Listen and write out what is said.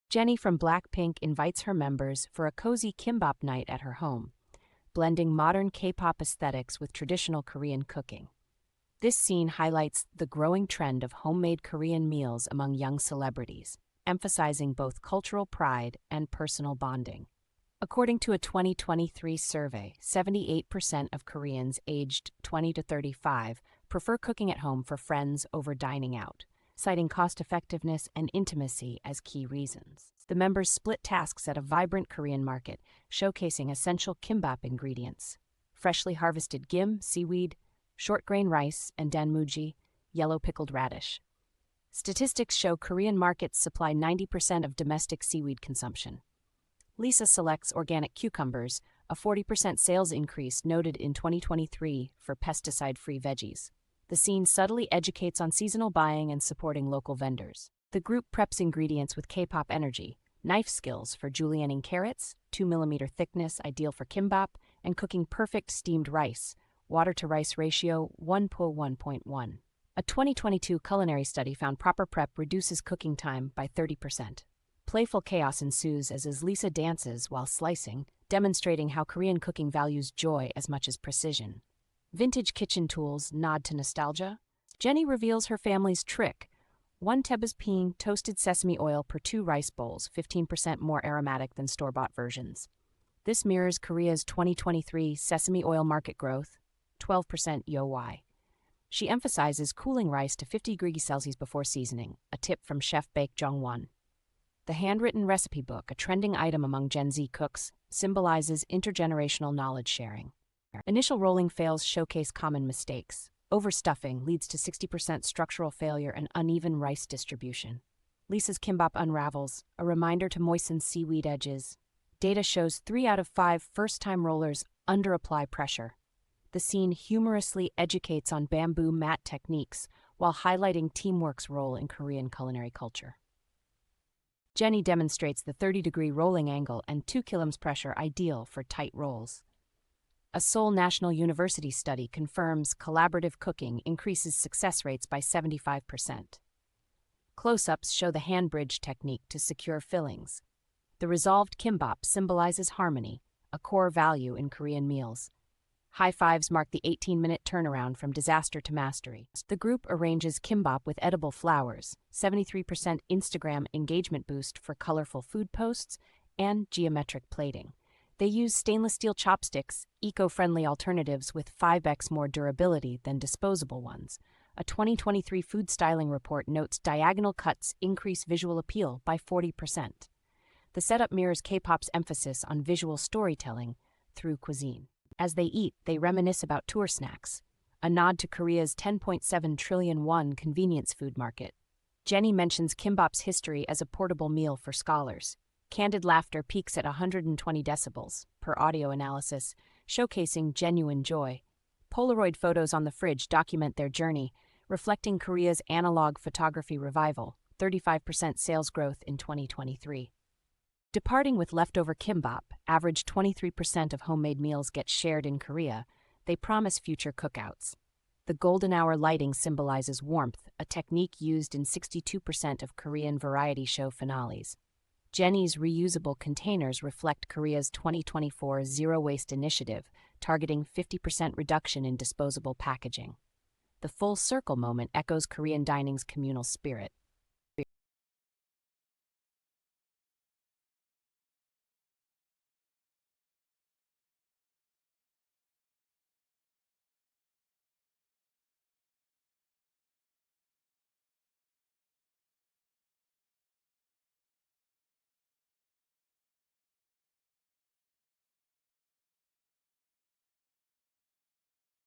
Jennie from BLACKPINK invites her members for a cozy Kimbap night at her home, blending modern K-pop aesthetics with traditional Korean cooking. This scene highlights the growing trend of homemade Korean meals among young celebrities, emphasizing both cultural pride and personal bonding. According to a 2023 survey, 78% of Koreans aged 20 to 35 prefer cooking at home for friends over dining out, citing cost-effectiveness and intimacy as key reasons. The members split tasks at a vibrant Korean market, showcasing essential kimbap ingredients: freshly harvested gim, seaweed, short-grain rice, and danmuji, yellow pickled radish. Statistics show Korean markets supply 90% of domestic seaweed consumption. Mise selects organic cucumbers, a 40% sales increase noted in 2023 for pesticide-free veggies. The scene subtly educates on seasonal buying and supporting local vendors. The group preps ingredients with K-pop energy: knife skills for julienning carrots, 2mm thickness ideal for kimbap, and cooking perfect steamed rice, water-to-rice ratio 1:1.1. A 2022 culinary study found proper prep reduces cooking time by 30%. Playful chaos ensues as Lisa dances while slicing, demonstrating how Korean cooking values joy as much as precision. Vintage kitchen tools nod to nostalgia. Jennie reveals her family's trick: 1 tablespoon toasted sesame oil per 2 rice bowls, 15% more aromatic than store-bought versions. This mirrors Korea's 2023 sesame oil market growth, 12% YoY. She emphasizes cooling rice to 50 degrees Celsius before seasoning, a tip from chef Baek Jong-won. The handwritten recipe book, a trending item among Gen Z cooks, symbolizes intergenerational knowledge sharing. Initial rolling fails showcase common mistakes. Overstuffing leads to 60% structural failure and uneven rice distribution. Lisa's kimbap unravels, a reminder to moisten seaweed edges. Data shows 3 out of 5 first-time rollers under-apply pressure. The scene humorously educates on bamboo mat techniques while highlighting teamwork's role in Korean culinary culture. Jennie demonstrates the 30-degree rolling angle and 2 kiloms pressure ideal for tight rolls. A Seoul National University study confirms collaborative cooking increases success rates by 75%. Close-ups show the hand bridge technique to secure fillings. The resolved kimbap symbolizes harmony, a core value in Korean meals. High fives mark the 18-minute turnaround from disaster to mastery. The group arranges kimbap with edible flowers, 73% Instagram engagement boost for colorful food posts, and geometric plating. They use stainless steel chopsticks, eco-friendly alternatives with 5x more durability than disposable ones. A 2023 food styling report notes diagonal cuts increase visual appeal by 40%. The setup mirrors K-pop's emphasis on visual storytelling through cuisine. As they eat, they reminisce about tour snacks, a nod to Korea's 10.7 trillion won convenience food market. Jennie mentions kimbap's history as a portable meal for scholars. Candid laughter peaks at 120 decibels per audio analysis, showcasing genuine joy. Polaroid photos on the fridge document their journey, reflecting Korea's analog photography revival, 35% sales growth in 2023. Departing with leftover kimbap, average 23% of homemade meals get shared in Korea. They promise future cookouts. The golden hour lighting symbolizes warmth, a technique used in 62% of Korean variety show finales. Jennie's reusable containers reflect Korea's 2024 Zero Waste Initiative, targeting 50% reduction in disposable packaging. The full circle moment echoes Korean dining's communal spirit.